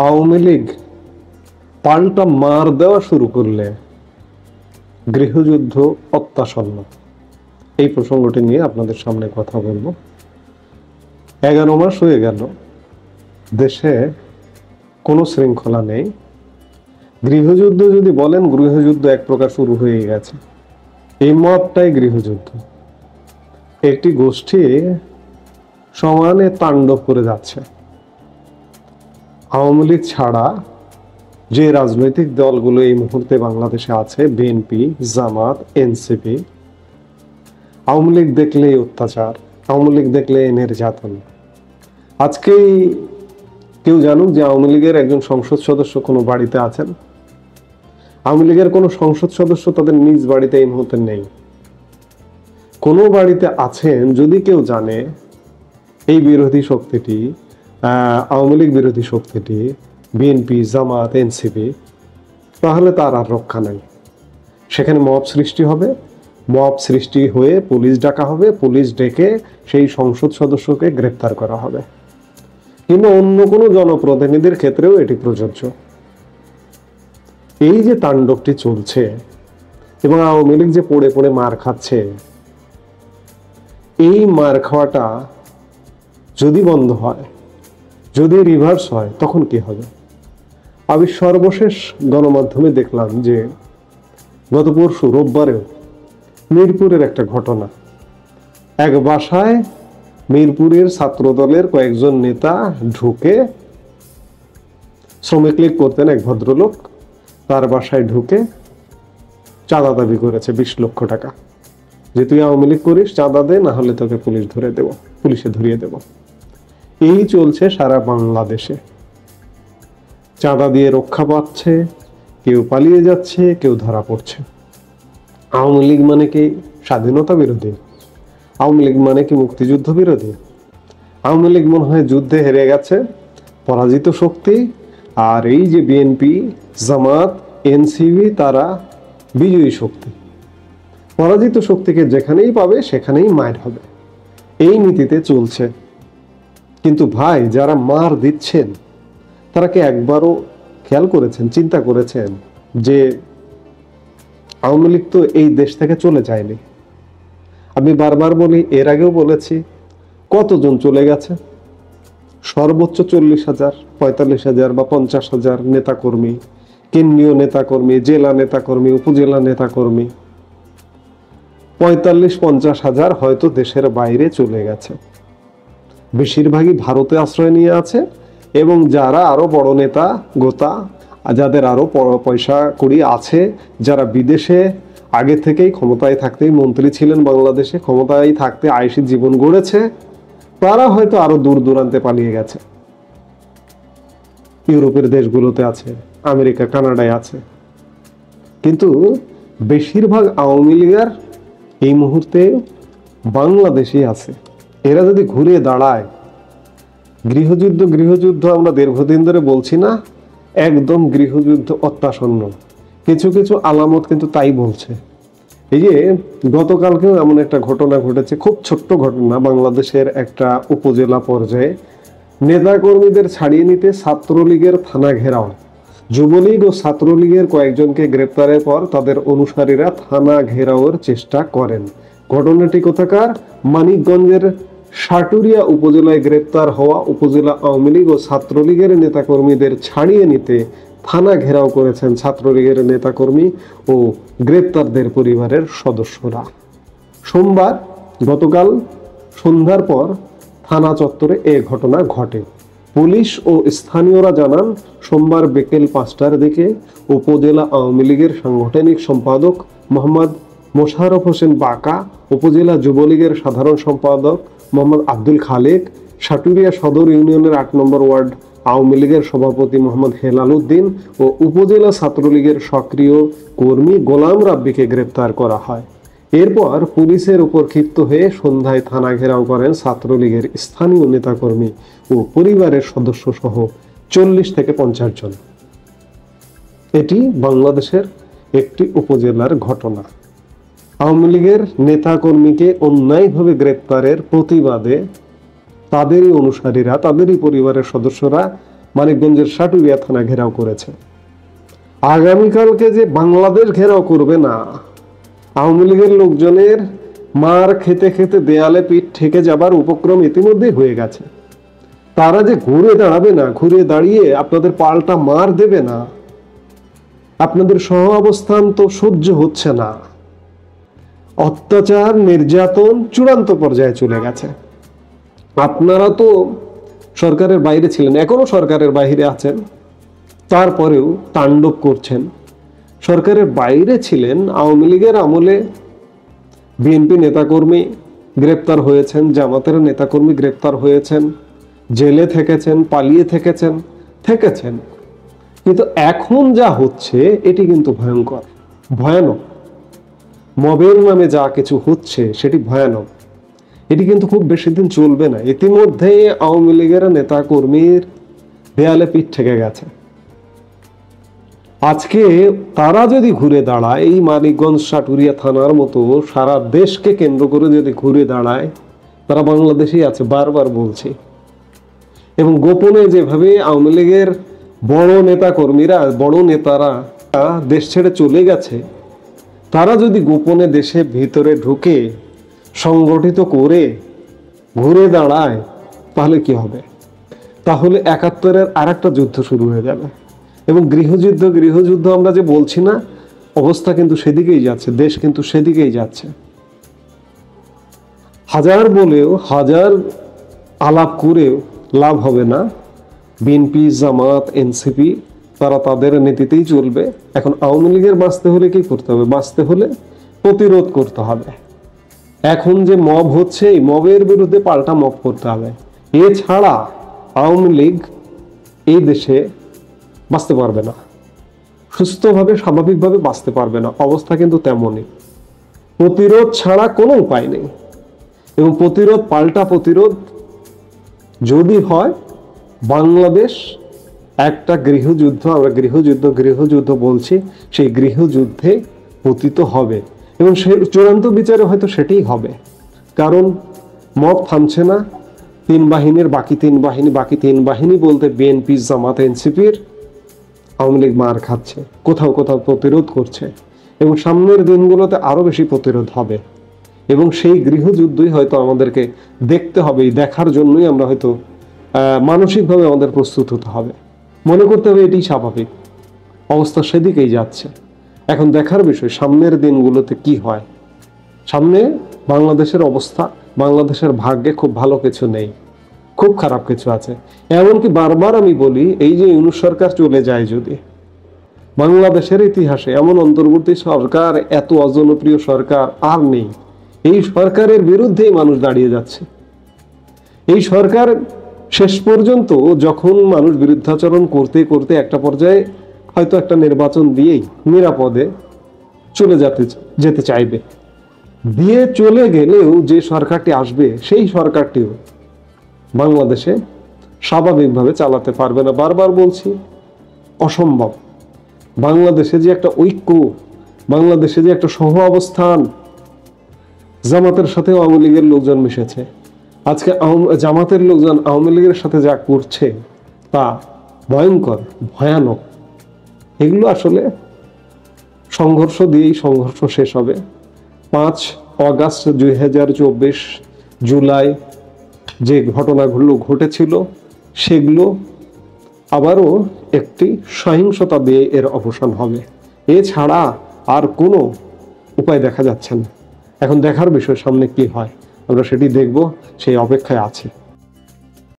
আওয়ামী লীগ পাল্টা মার দেওয়া শুরু করলে গৃহযুদ্ধ অত্যাসন্ন, এই প্রসঙ্গটি নিয়ে আপনাদের সামনে কথা বলবো। 11 মাস হয়ে গেল, দেশে কোনো শৃঙ্খলা নেই। গৃহযুদ্ধ যদি বলেন, গৃহযুদ্ধ এক প্রকার শুরু হয়ে গেছে। এই মতটাই গৃহযুদ্ধ। একটি গোষ্ঠী সমানে তাণ্ডব করে যাচ্ছে। আওয়ামী লীগ ছাড়া যে রাজনৈতিক দলগুলো এই মুহূর্তে বাংলাদেশে আছে, বিএনপি, জামাত, এনসিপি, আওয়ামী লীগ দেখলেই অত্যাচার, আওয়ামী লীগ দেখলে নির্যাতন। আজকেই কেউ জানুক যে আওয়ামী লীগের একজন সংসদ সদস্য কোনো বাড়িতে আছেন। আওয়ামী লীগের কোনো সংসদ সদস্য তাদের নিজ বাড়িতে এই মুহূর্তে নেই। কোনো বাড়িতে আছেন যদি কেউ জানে, এই বিরোধী শক্তিটি, আওয়ামী লীগ বিরোধী শক্তিটি বিএনপি, জামাত, এনসিপি, তাহলে তার আর রক্ষা নাই। সেখানে মব সৃষ্টি হবে, মব সৃষ্টি হয়ে পুলিশ ডাকা হবে, পুলিশ ডেকে সেই সংসদ সদস্যকে গ্রেপ্তার করা হবে। কিন্তু অন্য কোনো জনপ্রতিনিধির ক্ষেত্রেও এটি প্রযোজ্য। এই যে তাণ্ডবটি চলছে এবং আওয়ামী লীগ যে পড়ে পড়ে মার খাচ্ছে, এই মার খাওয়াটা যদি বন্ধ হয়, যদি রিভার্স হয়, তখন কি হবে? আমি সর্বশেষ গণমাধ্যমে দেখলাম যে গত পরশু রোববারেও মিরপুরের একটা ঘটনা। এক বাসায় মিরপুরের ছাত্রদলের কয়েকজন নেতা ঢুকে, শ্রমিক লীগ করতেন এক ভদ্রলোক, তার বাসায় ঢুকে চাঁদা দাবি করেছে 20 লক্ষ টাকা, যে তুই আওয়ামী লীগ করিস, চাঁদা দে, না হলে তোকে পুলিশে ধরিয়ে দেব। এই চলছে সারা বাংলাদেশে। চাঁদা দিয়ে রক্ষা পাচ্ছে, কেউ পালিয়ে যাচ্ছে, কেউ ধরা পড়ছে। আওয়ামী লীগ মানে কি স্বাধীনতা বিরোধী? আওয়ামী লীগ মানে কি মুক্তিযুদ্ধ বিরোধী? আওয়ামী লীগ মনে হয় যুদ্ধে হেরে গেছে, পরাজিত শক্তি। আর এই যে বিএনপি, জামাত, এনসিপি, তারা বিজয়ী শক্তি। পরাজিত শক্তিকে যেখানেই পাবে সেখানেই মার হবে, এই নীতিতে চলছে। কিন্তু ভাই, যারা মার দিচ্ছেন তারা কি একবারও খেয়াল করেছেন, চিন্তা করেছেন যে আওয়ামী লীগ তো এই দেশ থেকে চলে যায়নি? আমি বারবার বলি, এর আগেও বলেছি, কতজন চলে গেছে? সর্বোচ্চ 40,000, 45,000 বা 50,000 নেতাকর্মী, কেন্দ্রীয় নেতাকর্মী, জেলা নেতাকর্মী, উপজেলা নেতাকর্মী, 45-50,000 হয়তো দেশের বাইরে চলে গেছে। বেশিরভাগই ভারতে আশ্রয় নিয়ে আছে। এবং যারা আরো বড় নেতা গোতা, যাদের আরো পয়সা কড়ি আছে, যারা বিদেশে আগে থেকেই ক্ষমতায় থাকতেই মন্ত্রী ছিলেন, বাংলাদেশে ক্ষমতায় থাকতে আয়েশি জীবন গড়েছে, তারা হয়তো আরো দূর দূরান্তে পালিয়ে গেছে। ইউরোপের দেশগুলোতে আছে, আমেরিকা, কানাডায় আছে। কিন্তু বেশিরভাগ আওয়ামী লীগের এই মুহূর্তে বাংলাদেশেই আছে। এরা যদি ঘুরে দাঁড়ায়, গৃহযুদ্ধ আমরা দীর্ঘদিন ধরে বলছি না, একদম গৃহযুদ্ধ অত্যাসন্ন। কিছু কিছু আলামত কিন্তু তাই বলছে। এই যে গতকালকেও এমন একটা ঘটনা ঘটেছে, খুব ছোট্ট ঘটনা। বাংলাদেশের একটা উপজেলা পর্যায়ে নেতাকর্মীদের ছাড়িয়ে নিতে ছাত্রলীগের থানা ঘেরাও। যুবলীগ ও ছাত্রলীগের কয়েকজনকে গ্রেপ্তারের পর তাদের অনুসারীরা থানা ঘেরাওয়ের চেষ্টা করেন। ঘটনাটি কোথাকার? মানিকগঞ্জের সাটুরিয়া উপজেলায় গ্রেপ্তার হওয়া উপজেলা আওয়ামী লীগ ও ছাত্রলীগের নেতাকর্মীদের ছাড়িয়ে নিতে থানা ঘেরাও করেছেন ছাত্রলীগের নেতাকর্মী ও গ্রেপ্তারদের পরিবারের সদস্যরা। সোমবার গতকাল সন্ধ্যার পর থানা চত্বরে এ ঘটনা ঘটে। পুলিশ ও স্থানীয়রা জানান, সোমবার বিকেল 5টার দিকে উপজেলা আওয়ামী লীগের সাংগঠনিক সম্পাদক মোহাম্মদ মোশাররফ হোসেন বাঁকা, উপজেলা যুবলীগের সাধারণ সম্পাদক মোহাম্মদ আব্দুল খালেক, সাটুরিয়া সদর ইউনিয়নের 8 নম্বর ওয়ার্ড আওয়ামী লীগের সভাপতি মোহাম্মদ হেলাল উদ্দিন ও উপজেলা ছাত্রলীগের সক্রিয় কর্মী গোলাম রাব্বিকে গ্রেপ্তার করা হয়। এরপর পুলিশের উপর ক্ষিপ্ত হয়ে সন্ধ্যায় থানা ঘেরাও করেন ছাত্রলীগের স্থানীয় নেতাকর্মী ও পরিবারের সদস্য সহ 40 থেকে 50 জন। এটি বাংলাদেশের একটি উপজেলার ঘটনা। আওয়ামী লীগের নেতাকর্মীকে অন্যায়ভাবে গ্রেপ্তারের প্রতিবাদে তাদেরই অনুসারীরা, তাদেরই পরিবারের সদস্যরা মানিকগঞ্জের সাটুরিয়া থানা ঘেরাও করেছে। আগামীকালকে যে বাংলাদেশ ঘেরাও করবে না, আওয়ামী লীগের লোকজনের মার খেতে খেতে দেয়ালে পিঠ ঠেকে যাবার উপক্রম ইতিমধ্যেই হয়ে গেছে। তারা যে ঘুরে দাঁড়াবে না, ঘুরে দাঁড়িয়ে আপনাদের পাল্টা মার দেবে না, আপনাদের সহ অবস্থান তো সহ্য হচ্ছে না। অত্যাচার নির্যাতন চূড়ান্ত পর্যায়ে চলে গেছে। আপনারা তো সরকারের বাইরে ছিলেন, এখনো সরকারের বাইরে আছেন, তারপরেও তাণ্ডব করছেন। সরকারের বাইরে ছিলেন, আওয়ামী লীগের আমলে বিএনপি নেতাকর্মী গ্রেপ্তার হয়েছেন, জামাতের নেতাকর্মী গ্রেপ্তার হয়েছেন, জেলে থেকেছেন, পালিয়ে থেকেছেন, কিন্তু এখন যা হচ্ছে এটি কিন্তু ভয়ঙ্কর, ভয়ানক। মবের নামে যা কিছু হচ্ছে সেটি ভয়ানক। এটি কিন্তু খুব বেশি দিন চলবে না। ইতিমধ্যে আওয়ামী লীগের নেতা কর্মীর দেয়ালে পিঠ ঠেকে গেছে। আজকে তারা যদি ঘুরে দাঁড়ায়, এই মানিকগঞ্জ সাটুরিয়া থানার মতো সারা দেশকে কেন্দ্র করে যদি ঘুরে দাঁড়ায়, তারা বাংলাদেশেই আছে, বারবার বলছি। এবং গোপনে যেভাবে আওয়ামী লীগের বড় নেতা কর্মীরা, বড় নেতারা দেশ ছেড়ে চলে গেছে, তারা যদি গোপনে দেশের ভিতরে ঢুকে সংগঠিত করে ঘুরে দাঁড়ায়, তাহলে কি হবে? তাহলে ৭১-এর আরেকটা যুদ্ধ শুরু হয়ে যাবে। এবং গৃহযুদ্ধ আমরা যে বলছি না, অবস্থা কিন্তু সেদিকেই যাচ্ছে, দেশ কিন্তু সেদিকেই যাচ্ছে। হাজার বলেও, হাজার আলাপ করেও লাভ হবে না। বিএনপি, জামাত, এনসিপি তারা তাদের নীতিতেই চলবে। এখন আওয়ামী লীগের বাঁচতে হলে কি করতে হবে? বাঁচতে হলে প্রতিরোধ করতে হবে। এখন যে মব হচ্ছে, এই মবের বিরুদ্ধে পাল্টা মব করতে হবে। এছাড়া আওয়ামী লীগ এই দেশে বাঁচতে পারবে না, সুস্থভাবে স্বাভাবিকভাবে বাঁচতে পারবে না। অবস্থা কিন্তু তেমনই। প্রতিরোধ ছাড়া কোনো উপায় নেই। এবং প্রতিরোধ, পাল্টা প্রতিরোধ যদি হয়, বাংলাদেশ একটা গৃহযুদ্ধ, আমরা গৃহযুদ্ধ বলছি, সেই গৃহযুদ্ধে পতিত হবে। এবং সে চূড়ান্ত বিচারে হয়তো সেটাই হবে। কারণ মব থামছে না। বাকি তিন বাহিনী বলতে বিএনপি, জামাত, এনসিপির, আওয়ামী লীগ মার খাচ্ছে, কোথাও কোথাও প্রতিরোধ করছে। এবং সামনের দিনগুলোতে আরো বেশি প্রতিরোধ হবে। এবং সেই গৃহযুদ্ধই হয়তো আমাদেরকে দেখতে হবে। দেখার জন্যই আমরা হয়তো মানসিকভাবে আমাদের প্রস্তুত হতে হবে। মনে করতে হবে এটি স্বাভাবিক। অবস্থা সেদিকেই যাচ্ছে। এখন দেখার বিষয় সামনের দিনগুলোতে কি হয়। সামনে বাংলাদেশের অবস্থা, বাংলাদেশের ভাগ্যে খুব ভালো কিছু নেই, খুব খারাপ কিছু আছে। এমনকি বারবার আমি বলি, এই যে ইউনূস সরকার চলে যায়, যদি বাংলাদেশের ইতিহাসে এমন অন্তর্বর্তী সরকার, এত অজনপ্রিয় সরকার আর নেই। এই সরকারের বিরুদ্ধেই মানুষ দাঁড়িয়ে যাচ্ছে। এই সরকার শেষ পর্যন্ত যখন মানুষ বিরুদ্ধাচরণ করতে করতে একটা পর্যায়ে হয়তো একটা নির্বাচন দিয়েই নিরাপদে চলে যেতে চাইবে। দিয়ে চলে গেলেও যে সরকারটি আসবে, সেই সরকারটিও বাংলাদেশে স্বাভাবিকভাবে চালাতে পারবে না। বারবার বলছি, অসম্ভব। বাংলাদেশে যে একটা ঐক্য, বাংলাদেশে যে একটা সহ অবস্থান, জামাতের সাথে আওয়ামী লীগের লোকজন মিশেছে। আজকে জামাতের লোকজন আওয়ামী লীগের সাথে যা করছে তা ভয়ঙ্কর, ভয়ানক। এগুলো আসলে সংঘর্ষ দিয়েই সংঘর্ষ শেষ হবে। 5 অগাস্ট 2024 জুলাই যে ঘটনাগুলো ঘটেছিল, সেগুলো আবারও একটি সহিংসতা দিয়ে এর অবসান হবে। এছাড়া আর কোনো উপায় দেখা যাচ্ছে না। এখন দেখার বিষয় সামনে কি হয়, আমরা সেটি দেখব, সেই অপেক্ষায় আছি।